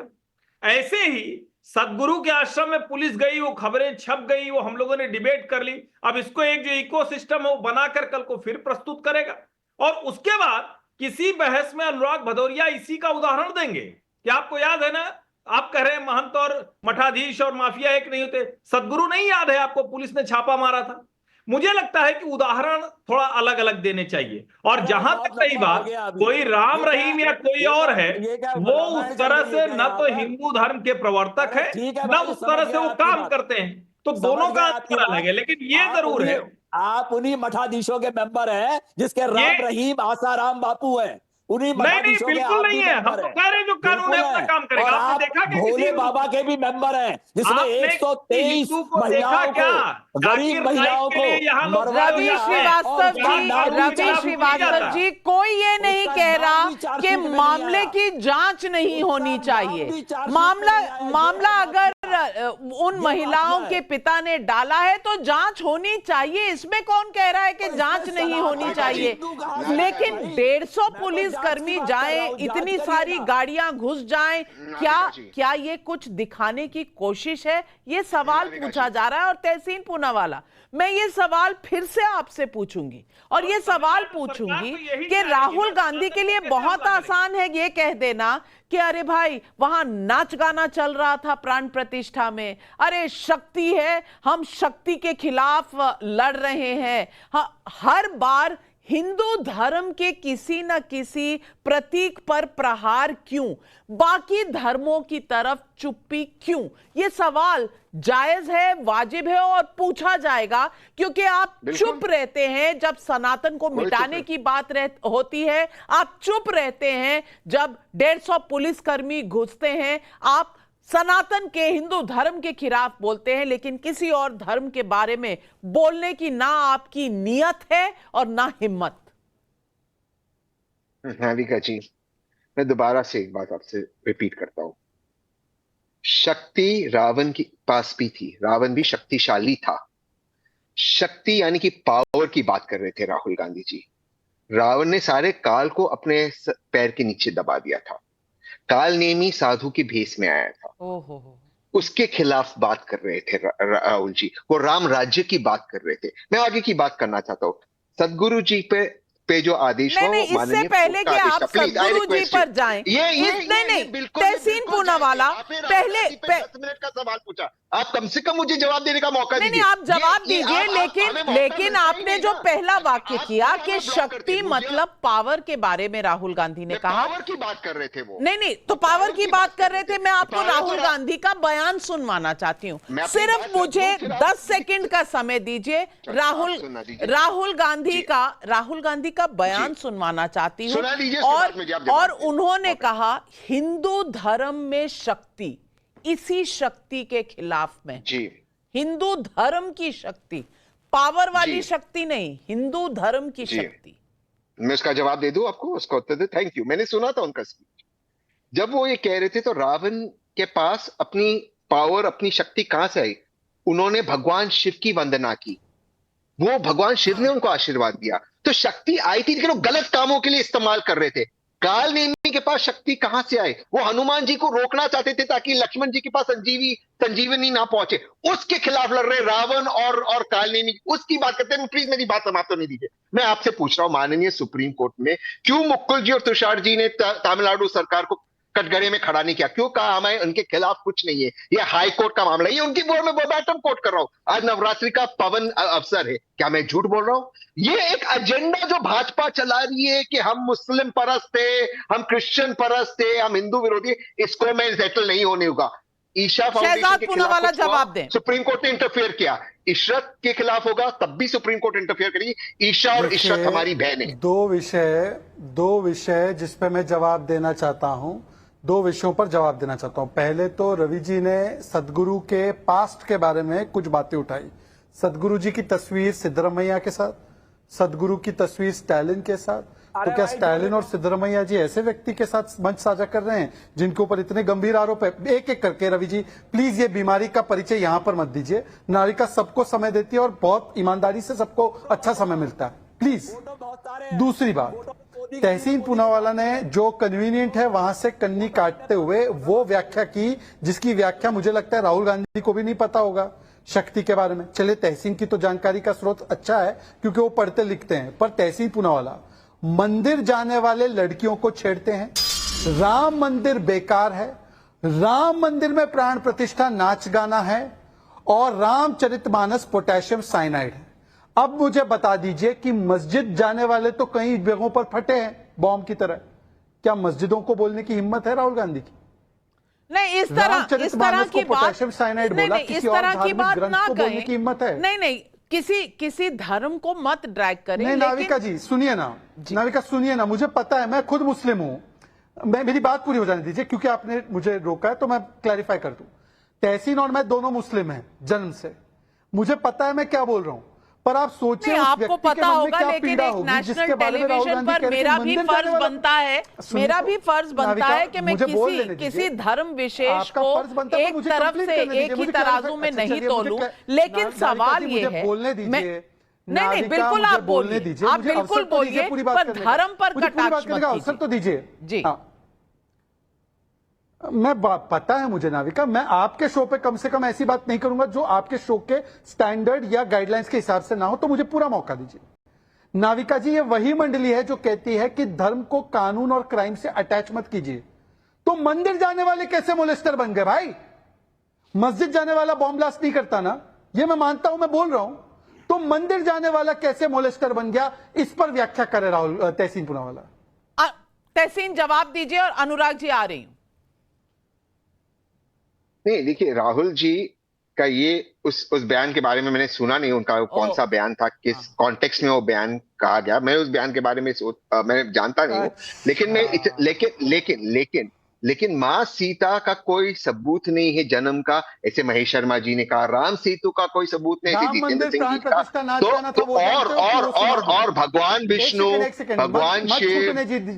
ऐसे ही सदगुरु के आश्रम में पुलिस गई, वो खबरें छप गई, वो हम लोगों ने डिबेट कर ली। अब इसको एक जो इकोसिस्टम है वो बनाकर कल को फिर प्रस्तुत करेगा, और उसके बाद किसी बहस में अनुराग भदौरिया इसी का उदाहरण देंगे कि आपको याद है ना, आप कह रहे हैं महंत और मठाधीश और माफिया एक नहीं होते, सदगुरु नहीं याद है आपको, पुलिस ने छापा मारा था। मुझे लगता है कि उदाहरण थोड़ा अलग अलग देने चाहिए। और जहां तक रही बात, कोई राम रहीम या कोई और है, वो उस तरह से न तो हिंदू धर्म के प्रवर्तक है, न उस तरह से वो काम करते हैं, तो दोनों का अंतर अलग है। लेकिन ये जरूर है, आप उन्हीं मठाधीशों के मेंबर हैं जिसके राम रहीम आसाराम बापू हैं, उन्हीं नहीं बिल्कुल नहीं है। हम तो कह रहे हैं जो कानून है अपना काम करेगा। आपने देखा कि भोले बाबा के भी मेंबर हैं, जिसमें 123 महिलाओं को, गरीब महिलाओं को। रवि श्रीवास्तव जी, कोई ये नहीं कह रहा कि मामले की जांच नहीं होनी चाहिए। मामला अगर उन महिलाओं के पिता ने डाला है तो जांच होनी चाहिए, इसमें कौन कह रहा है कि जांच नहीं होनी चाहिए। लेकिन 150 पुलिसकर्मी जाएं, इतनी सारी गाड़ियां घुस जाएं, क्या ये कुछ दिखाने की कोशिश है? ये सवाल पूछा जा रहा है। और तहसीन पूनावाला, मैं ये सवाल फिर से आपसे पूछूंगी, और ये सवाल पूछूंगी कि राहुल गांधी के लिए बहुत आसान है ये कह देना कि अरे भाई वहां नाच गाना चल रहा था प्राण प्रतिष्ठा में, अरे शक्ति है, हम शक्ति के खिलाफ लड़ रहे हैं। हर बार हिंदू धर्म के किसी न किसी प्रतीक पर प्रहार क्यों? बाकी धर्मों की तरफ चुप्पी क्यों? ये सवाल जायज है, वाजिब है और पूछा जाएगा, क्योंकि आप चुप रहते हैं जब सनातन को मिटाने की बात होती है, आप चुप रहते हैं जब 150 पुलिसकर्मी घुसते हैं, आप सनातन के हिंदू धर्म के खिलाफ बोलते हैं, लेकिन किसी और धर्म के बारे में बोलने की ना आपकी नियत है और ना हिम्मत। नाविका जी, मैं दोबारा से एक बात आपसे रिपीट करता हूं। शक्ति रावण के पास भी थी, रावण भी शक्तिशाली था। शक्ति यानी कि पावर की बात कर रहे थे राहुल गांधी जी। रावण ने सारे काल को अपने पैर के नीचे दबा दिया था। काल नेमी साधु के भेष में आया था। उसके खिलाफ बात कर रहे थे राहुल जी। वो राम राज्य की बात कर रहे थे। मैं आगे की बात करना चाहता हूं। सदगुरु जी पे जो आदेश हो, इससे पहले कि आप सदगुरु जी पर जाएं, नहीं, तहसीन पूनावाला पहले 10 मिनट का सवाल पूछा, आप कम से कम मुझे जवाब देने का मौका दीजिए। नहीं, आप जवाब दीजिए, लेकिन आपने जो पहला वाक्य किया कि शक्ति मतलब पावर के बारे में राहुल गांधी ने कहा, पावर की बात कर रहे थे वो। नहीं, तो पावर की बात कर रहे थे। मैं आपको राहुल गांधी का बयान सुनवाना चाहती हूँ। सिर्फ मुझे 10 सेकंड का समय दीजिए। राहुल गांधी का बयान सुनवाना चाहती हूँ। और उन्होंने कहा हिंदू धर्म में शक्ति, इसी शक्ति के खिलाफ में जी, हिंदू धर्म की शक्ति, पावर वाली शक्ति नहीं, हिंदू धर्म की शक्ति। मैं उसका जवाब दे दूं आपको, उसका उत्तर दे। Thank you. मैंने सुना था उनका स्पीच। जब वो ये कह रहे थे तो रावण के पास अपनी पावर, अपनी शक्ति कहां से आई? उन्होंने भगवान शिव की वंदना की, वो भगवान शिव ने उनको आशीर्वाद दिया, तो शक्ति आई थी, लेकिन वो गलत कामों के लिए इस्तेमाल कर रहे थे। काल नेमी के पास शक्ति कहां से आए? वो हनुमान जी को रोकना चाहते थे ताकि लक्ष्मण जी के पास संजीवनी ना पहुंचे। उसके खिलाफ लड़ रहे रावण और काल नेमी, उसकी बात करते हैं। प्लीज मेरी बात समाप्त होने दीजिए। मैं आपसे पूछ रहा हूं, माननीय सुप्रीम कोर्ट में क्यों मुकुल जी और तुषार जी ने तमिलनाडु सरकार को कटघरे में खड़ा नहीं किया? क्यों कहा हमें उनके खिलाफ कुछ नहीं है, ये हाई कोर्ट का मामला है? ये उनकी बोर्ड में वर्बैटम कोट कर रहा हूं। आज नवरात्रि का पावन अवसर है, क्या मैं झूठ बोल रहा हूं? ये एक एजेंडा जो भाजपा चला रही है कि हम मुस्लिम परस्त थे, हम क्रिश्चियन परस्त थे, हम हिंदू विरोधी, इसको मैं सेटल नहीं होने होगा। ईशा फाउंडेशन के खिलाफ जवाब दें। सुप्रीम कोर्ट ने इंटरफेयर किया। इशरत के खिलाफ होगा तब भी सुप्रीम कोर्ट इंटरफेयर करेगी। ईशा और इशरत हमारी बहन है। दो विषय जिस पे मैं जवाब देना चाहता हूं, दो विषयों पर जवाब देना चाहता हूं। पहले तो रवि जी ने सदगुरु के पास्ट के बारे में कुछ बातें उठाई। सदगुरु जी की तस्वीर सिद्धरमैया के साथ, सदगुरु की तस्वीर स्टालिन के साथ। तो क्या स्टालिन और सिद्धरमैया जी ऐसे व्यक्ति के साथ मंच साझा कर रहे हैं जिनके ऊपर इतने गंभीर आरोप है? एक एक करके रवि जी प्लीज, ये बीमारी का परिचय यहां पर मत दीजिए। नारिका सबको समय देती है और बहुत ईमानदारी से सबको अच्छा समय मिलता है, प्लीज। दूसरी बात, तहसीन पूनावाला ने जो कन्वीनियंट है वहां से कन्नी काटते हुए वो व्याख्या की, जिसकी व्याख्या मुझे लगता है राहुल गांधी को भी नहीं पता होगा शक्ति के बारे में। चलिए, तहसीन की तो जानकारी का स्रोत अच्छा है क्योंकि वो पढ़ते लिखते हैं, पर तहसीन पूनावाला मंदिर जाने वाले लड़कियों को छेड़ते हैं। राम मंदिर बेकार है, राम मंदिर में प्राण प्रतिष्ठा नाच गाना है और रामचरितमानस पोटेशियम साइनाइड है। अब मुझे बता दीजिए कि मस्जिद जाने वाले तो कई जगहों पर फटे हैं बॉम्ब की तरह। क्या मस्जिदों को बोलने की हिम्मत है राहुल गांधी की? नहीं, इस तरह की बात, इस तरह की बात ना करें। हिम्मत है? नहीं, किसी धर्म को मत ड्रैग करें। नहीं, नाविका जी सुनिए ना, नाविका सुनिए ना, मुझे पता है, मैं खुद मुस्लिम हूं। मेरी बात पूरी हो जाने दीजिए क्योंकि आपने मुझे रोका है, तो मैं क्लैरिफाई कर दूं। तहसीन और मैं दोनों मुस्लिम हैं जन्म से, मुझे पता है मैं क्या बोल रहा हूं। पर आप सोचिए आपको पता होगा, लेकिन एक नेशनल टेलीविजन पर मेरा भी फर्ज बनता है कि मैं किसी धर्म विशेष को एक तरफ से एक ही तराजू में नहीं तोलूं। लेकिन सवाल ये है, नहीं, बिल्कुल आप बोलने दीजिए, आप बिल्कुल बोलिए, पर धर्म पर कटाक्ष मत अवसर तो दीजिए जी। मैं पता है मुझे नाविका, मैं आपके शो पे कम से कम ऐसी बात नहीं करूंगा जो आपके शो के स्टैंडर्ड या गाइडलाइंस के हिसाब से ना हो, तो मुझे पूरा मौका दीजिए। नाविका जी, ये वही मंडली है जो कहती है कि धर्म को कानून और क्राइम से अटैच मत कीजिए। तो मंदिर जाने वाले कैसे मोलेस्टर बन गए भाई? मस्जिद जाने वाला बॉम्ब ब्लास्ट नहीं करता ना, ये मैं मानता हूं, मैं बोल रहा हूं। तो मंदिर जाने वाला कैसे मोलेस्टर बन गया? इस पर व्याख्या करे राहुल तहसीन पूनावाला। तहसीन जवाब दीजिए और अनुराग जी आ रही हूं। नहीं, देखिए राहुल जी का ये उस बयान के बारे में मैंने सुना नहीं, उनका कौन सा बयान था, किस कॉन्टेक्स्ट में वो बयान कहा गया, मैं उस बयान के बारे में मैं जानता नहीं हूँ। लेकिन माँ सीता का कोई सबूत नहीं है जन्म का, ऐसे महेश शर्मा जी ने कहा। राम सेतु का कोई सबूत नहीं है, जितेंद्र सिंह जी का। और भगवान विष्णु, भगवान शिव,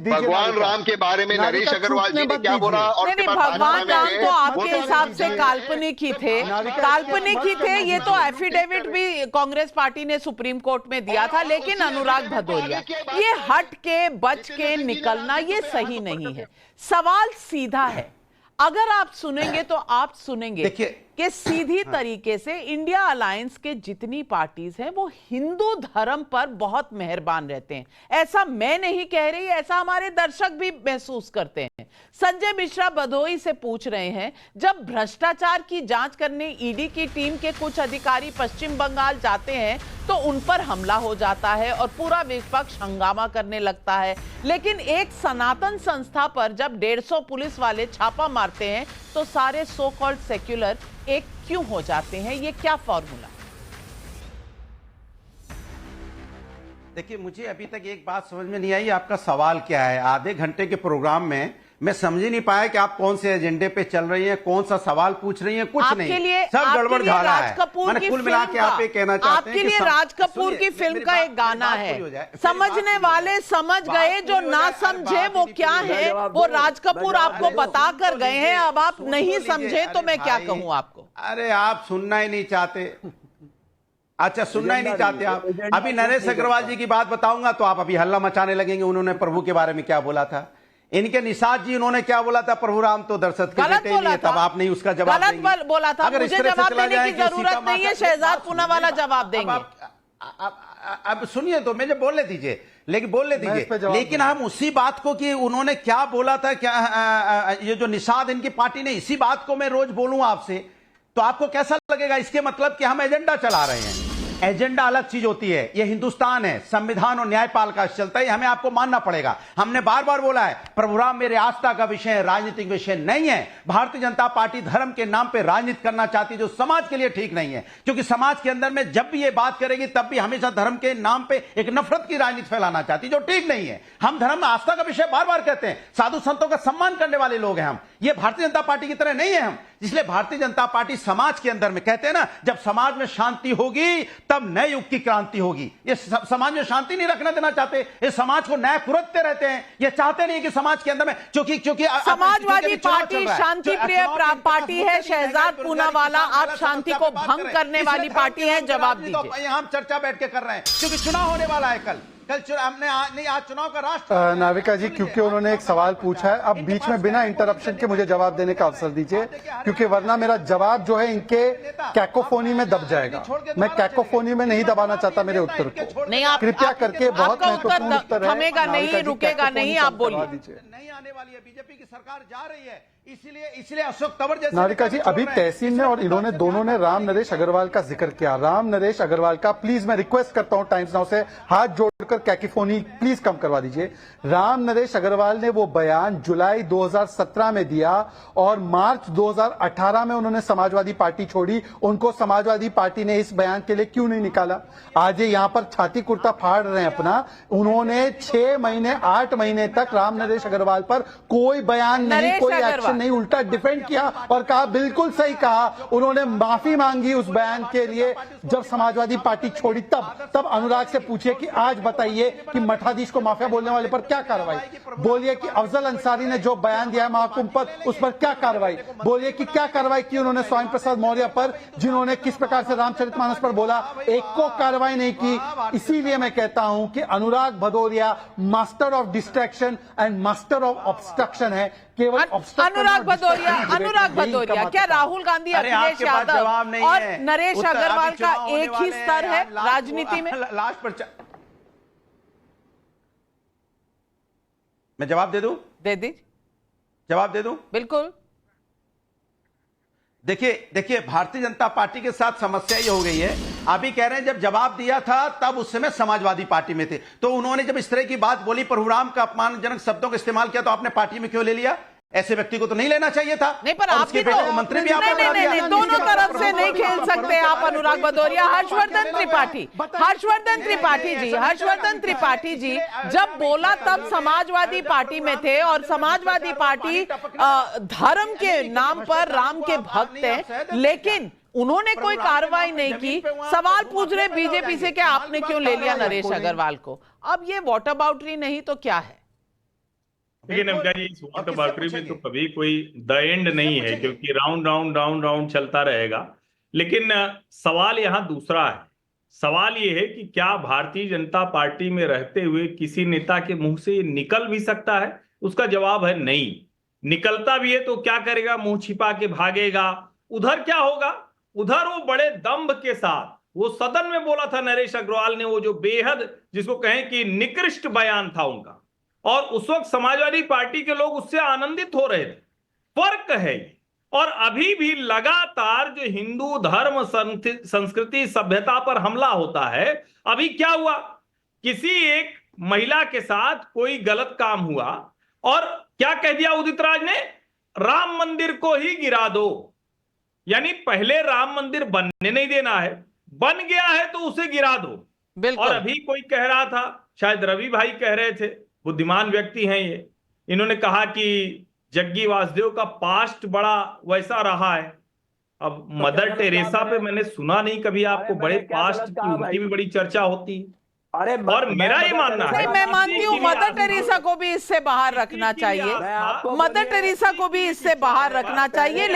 भगवान राम के बारे में नरेश अग्रवाल जी ने क्या बोला? और भगवान राम तो आपके हिसाब से काल्पनिक ही थे, काल्पनिक ही थे। ये तो एफिडेविट भी कांग्रेस पार्टी ने सुप्रीम कोर्ट में दिया था। लेकिन अनुराग भदौरिया, ये हट के बच के निकलना ये सही नहीं है। सवाल सीधा है, अगर आप सुनेंगे तो आप सुनेंगे कि सीधी तरीके से इंडिया अलायंस के जितनी पार्टीज हैं वो हिंदू धर्म पर बहुत मेहरबान रहते हैं। ऐसा मैं नहीं कह रही, ऐसा हमारे दर्शक भी महसूस करते हैं। संजय मिश्रा भदोई से पूछ रहे हैं, जब भ्रष्टाचार की जांच करने ईडी की टीम के कुछ अधिकारी पश्चिम बंगाल जाते हैं तो उन पर हमला हो जाता है और पूरा विपक्ष हंगामा करने लगता है, लेकिन एक सनातन संस्था पर जब 150 पुलिस वाले छापा मारते हैं तो सारे सो कॉल्ड सेक्युलर एक क्यों हो जाते हैं? ये क्या फॉर्मूला? देखिए, मुझे अभी तक एक बात समझ में नहीं आई, आपका सवाल क्या है? आधे घंटे के प्रोग्राम में मैं समझ ही नहीं पाया कि आप कौन से एजेंडे पे चल रही हैं, कौन सा सवाल पूछ रही हैं। कुछ नहीं, सब गड़बड़ झाला है। मैंने कुल मिला के आप ये कहना चाहते हैं आपके लिए राज कपूर की फिल्म का एक गाना है, समझने वाले समझ गए, जो ना समझे वो क्या है, वो राज कपूर आपको बता कर गए हैं। अब आप नहीं समझे तो मैं क्या कहूं आपको? अरे आप सुनना ही नहीं चाहते। अच्छा, सुनना ही नहीं चाहते आप। अभी नरेश अग्रवाल जी की बात बताऊंगा तो आप अभी हल्ला मचाने लगेंगे। उन्होंने प्रभु के बारे में क्या बोला था, इनके निषाद जी उन्होंने क्या बोला था, प्रभु राम तो दरसत के बेटे नहीं है, तब आप नहीं उसका जवाब देंगे। गलत बोला था, मुझे जवाब देने की जरूरत नहीं है, शहजाद पूनावाला जवाब देंगे। अब सुनिए तो, मुझे बोलने दीजिए, लेकिन बोलने दीजिए। लेकिन हम उसी बात को कि उन्होंने क्या बोला था, क्या ये जो निषाद इनकी पार्टी ने, इसी बात को मैं रोज बोलूं आपसे तो आपको कैसा लगेगा? इसके मतलब कि हम एजेंडा चला रहे हैं। एजेंडा अलग चीज होती है, ये हिंदुस्तान है, संविधान और न्यायपालिका चलता है, हमें आपको मानना पड़ेगा। हमने बार बार बोला है, प्रभु राम मेरे आस्था का विषय है, राजनीतिक विषय नहीं है। भारतीय जनता पार्टी धर्म के नाम पे राजनीति करना चाहती है, जो समाज के लिए ठीक नहीं है, क्योंकि समाज के अंदर में जब भी ये बात करेगी तब भी हमेशा धर्म के नाम पे एक नफरत की राजनीति फैलाना चाहती है, जो ठीक नहीं है। हम धर्म आस्था का विषय बार बार कहते हैं, साधु संतों का सम्मान करने वाले लोग हैं हम। ये भारतीय जनता पार्टी की तरह नहीं है हम। इसलिए भारतीय जनता पार्टी समाज के अंदर में, कहते हैं ना, जब समाज में शांति होगी तब नए युग की क्रांति होगी। ये समाज में शांति नहीं रखना देना चाहते, ये समाज को नया कुरतते रहते हैं। ये चाहते नहीं कि समाज के अंदर में, क्योंकि समाजवादी पार्टी शांति प्रिय पार्टी है। शहजाद पूनावाला, आप शांति को भंग करने वाली पार्टी है, जवाब दीजिए। हम चर्चा बैठ के कर रहे हैं क्योंकि चुनाव होने वाला है कल हमने आज चुनाव का राष्ट्र। नाविका जी, क्योंकि उन्होंने एक सवाल पूछा है, अब बीच में बिना इंटरप्शन के मुझे जवाब देने का अवसर दीजिए, क्योंकि वरना मेरा जवाब जो है इनके कैकोफोनी में दब जाएगा। मैं कैकोफोनी में नहीं दबाना चाहता मेरे उत्तर को। कृपया करके बहुत महत्वपूर्ण उत्तर है, थमेगा नहीं, रुकेगा नहीं, आप बोलिए। नहीं आने वाली है, बीजेपी की सरकार जा रही है, इसलिए अशोक तंवर जैसे। नाविका जी, अभी तहसीन ने और इन्होंने दोनों ने राम नरेश अग्रवाल का जिक्र किया। राम नरेश अग्रवाल का प्लीज मैं रिक्वेस्ट करता हूं टाइम्स नाउ से हाथ जोड़कर, कैकोफोनी प्लीज कम करवा दीजिए। राम नरेश अग्रवाल ने वो बयान जुलाई 2017 में दिया और मार्च 2018 में उन्होंने समाजवादी पार्टी छोड़ी। उनको समाजवादी पार्टी ने इस बयान के लिए क्यों नहीं निकाला? आज ये यहां पर छाती कुर्ता फाड़ रहे हैं अपना। उन्होंने 6 महीने 8 महीने तक राम नरेश अग्रवाल पर कोई बयान नहीं, कोई एक्शन नहीं, उल्टा डिफेंड किया और कहा, बिल्कुल सही कहा, उन्होंने माफी मांगी उस बयान के लिए जब समाजवादी पार्टी छोड़ी। तब अनुराग से पूछिए कि आज बताइए कि मठाधीश को माफिया बोलने वाले पर क्या कार्रवाई? बोलिए कि अफजल अंसारी ने जो बयान दिया है महाकुंभ पर, उस पर क्या कार्रवाई? बोलिए कि क्या कार्रवाई की उन्होंने स्वामी प्रसाद मौर्य पर, जिन्होंने किस प्रकार से रामचरितमानस पर बोला? एक को कार्रवाई नहीं की। इसीलिए मैं कहता हूं कि Anurag Bhadauria master of distraction and master of obstruction है। केवल अनुराग भदौरिया, क्या राहुल गांधी, अखिलेश यादव और नरेश अग्रवाल का एक ही स्तर है राजनीति में? लास्ट पर मैं जवाब दे दूं? दे दीजिए। जवाब दे दूं? बिल्कुल। देखिए भारतीय जनता पार्टी के साथ समस्या ये हो गई है आप ही कह रहे हैं जब जवाब दिया था तब उस समय समाजवादी पार्टी में थे, तो उन्होंने जब इस तरह की बात बोली, प्रभुराम का अपमानजनक शब्दों का इस्तेमाल किया, तो आपने पार्टी में क्यों ले लिया? ऐसे व्यक्ति को तो नहीं लेना चाहिए था। नहीं, पर और आप भी उसके तो मंत्री भी आपने नहीं, बना दिया। दोनों तरफ से नहीं खेल सकते आप अनुराग भदौरिया। हर्षवर्धन त्रिपाठी जी जब बोला तब समाजवादी पार्टी में थे, और समाजवादी पार्टी धर्म के नाम पर राम के भक्त हैं, लेकिन उन्होंने कोई कार्रवाई नहीं की। सवाल पूछ रहे बीजेपी से कि आपने क्यों ले लिया नरेश अग्रवाल को। अब ये वॉटर बाउंड्री नहीं तो क्या है? लेकिन इस वॉटर बाउंड्री में तो कभी कोई द एंड नहीं है, क्योंकि राउंड चलता रहेगा। लेकिन सवाल यहाँ दूसरा है। सवाल ये है कि क्या भारतीय जनता पार्टी में रहते हुए किसी नेता के मुंह से ये निकल भी सकता है? उसका जवाब है नहीं। निकलता भी है तो क्या करेगा? मुंह छिपा के भागेगा। उधर क्या होगा? उधर वो बड़े दम्भ के साथ वो सदन में बोला था नरेश अग्रवाल ने, वो जो बेहद जिसको कहें कि निकृष्ट बयान था उनका, और उस वक्त समाजवादी पार्टी के लोग उससे आनंदित हो रहे थे। फर्क है ये। और अभी भी लगातार जो हिंदू धर्म संस्कृति सभ्यता पर हमला होता है, अभी क्या हुआ? किसी एक महिला के साथ कोई गलत काम हुआ और क्या कह दिया उदित राज ने? राम मंदिर को ही गिरा दो। यानी पहले राम मंदिर बनने नहीं देना है, बन गया है तो उसे गिरा दो। और अभी कोई कह रहा था, शायद रवि भाई कह रहे थे, बुद्धिमान व्यक्ति हैं ये, इन्होंने कहा कि जग्गी वासुदेव का पास्ट बड़ा वैसा रहा है। अब मदर टेरेसा पे मैंने सुना नहीं कभी आपको बड़े पास्ट की, उनकी भी बड़ी चर्चा होती है। और मेरा ये मानना है, मैं मानती हूँ मदर टेरेसा को भी इससे बाहर रखना चाहिए, मदर टेरेसा को भी इससे बाहर रखना चाहिए।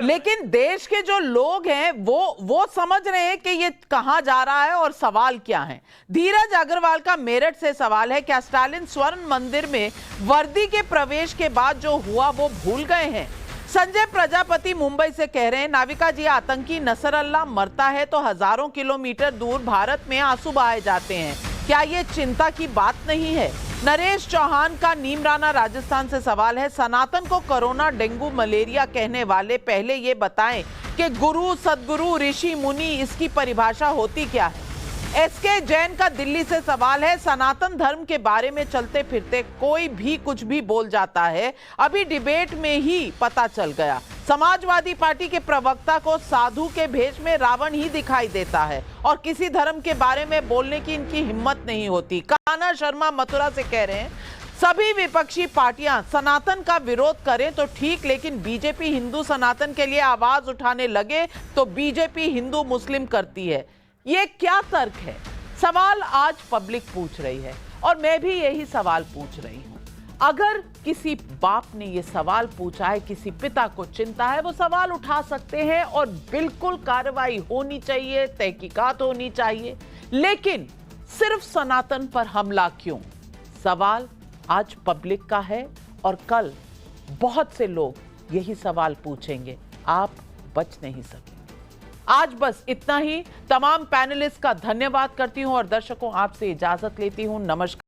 लेकिन देश के जो लोग हैं वो समझ रहे हैं कि ये कहां जा रहा है और सवाल क्या है। धीरज अग्रवाल का मेरठ से सवाल है, क्या स्टालिन स्वर्ण मंदिर में वर्दी के प्रवेश के बाद जो हुआ वो भूल गए हैं? संजय प्रजापति मुंबई से कह रहे हैं, नाविका जी, आतंकी नसरअल्लाह मरता है तो हजारों किलोमीटर दूर भारत में आंसू बहाए जाते हैं, क्या ये चिंता की बात नहीं है? नरेश चौहान का नीमराना राजस्थान से सवाल है, सनातन को कोरोना, डेंगू, मलेरिया कहने वाले पहले ये बताएं कि गुरु, सदगुरु, ऋषि, मुनि, इसकी परिभाषा होती क्या है? एसके जैन का दिल्ली से सवाल है, सनातन धर्म के बारे में चलते फिरते कोई भी कुछ भी बोल जाता है, अभी डिबेट में ही पता चल गया। समाजवादी पार्टी के प्रवक्ता को साधु के भेष में रावण ही दिखाई देता है और किसी धर्म के बारे में बोलने की इनकी हिम्मत नहीं होती। कान्हा शर्मा मथुरा से कह रहे हैं, सभी विपक्षी पार्टियां सनातन का विरोध करें तो ठीक, लेकिन बीजेपी हिंदू सनातन के लिए आवाज उठाने लगे तो बीजेपी हिंदू मुस्लिम करती है। ये क्या तर्क है? सवाल आज पब्लिक पूछ रही है और मैं भी यही सवाल पूछ रही हूं। अगर किसी बाप ने ये सवाल पूछा है, किसी पिता को चिंता है, वो सवाल उठा सकते हैं और बिल्कुल कार्रवाई होनी चाहिए, तहकीकात होनी चाहिए। लेकिन सिर्फ सनातन पर हमला क्यों? सवाल आज पब्लिक का है और कल बहुत से लोग यही सवाल पूछेंगे, आप बच नहीं सकेंगे। आज बस इतना ही। तमाम पैनलिस्ट का धन्यवाद करती हूं और दर्शकों आपसे इजाजत लेती हूं। नमस्कार।